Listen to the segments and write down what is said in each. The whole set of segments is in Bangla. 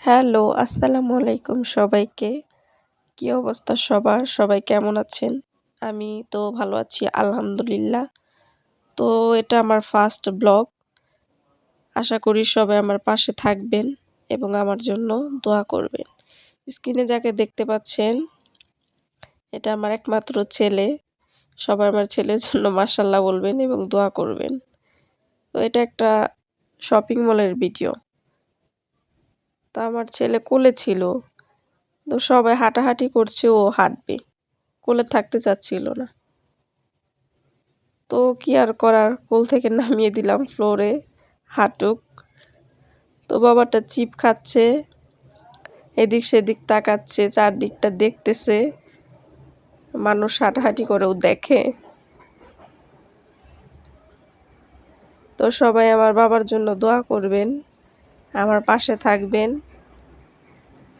হ্যালো, আসসালামু আলাইকুম সবাইকে। কি অবস্থা সবার? সবাই কেমন আছেন? আমি তো ভালো আছি আলহামদুলিল্লাহ। তো এটা আমার ফার্স্ট ব্লগ। আশা করি সবাই আমার পাশে থাকবেন এবং আমার জন্য দোয়া করবেন। স্ক্রিনে যাকে দেখতে পাচ্ছেন, এটা আমার একমাত্র ছেলে। সবাই আমার ছেলের জন্য মাশাআল্লাহ বলবেন এবং দোয়া করবেন। তো এটা একটা শপিং মলের ভিডিও। তো আমার ছেলে কোলে ছিল। তো সবাই হাঁটাহাঁটি করছে, ও হাঁটবে। কোলে থাকতে চাচ্ছিল না। তো কি আর করার, কোল থেকে নামিয়ে দিলাম ফ্লোরে, হাঁটুক। তো বাবাটা চিপ খাচ্ছে, এদিক সেদিক তাকাচ্ছে, চারদিকটা দেখতেছে। মানুষ হাঁটাহাঁটি করেও দেখে। তো সবাই আমার বাবার জন্য দোয়া করবেন, আমার পাশে থাকবেন,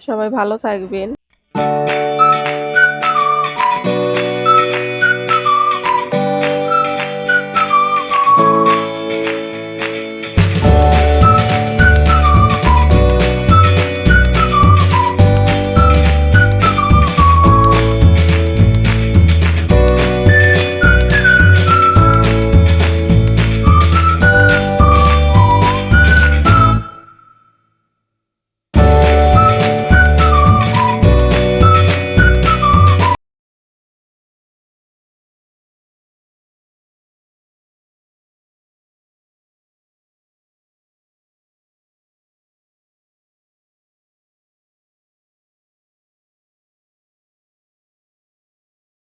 সবাই ভালো থাকবেন।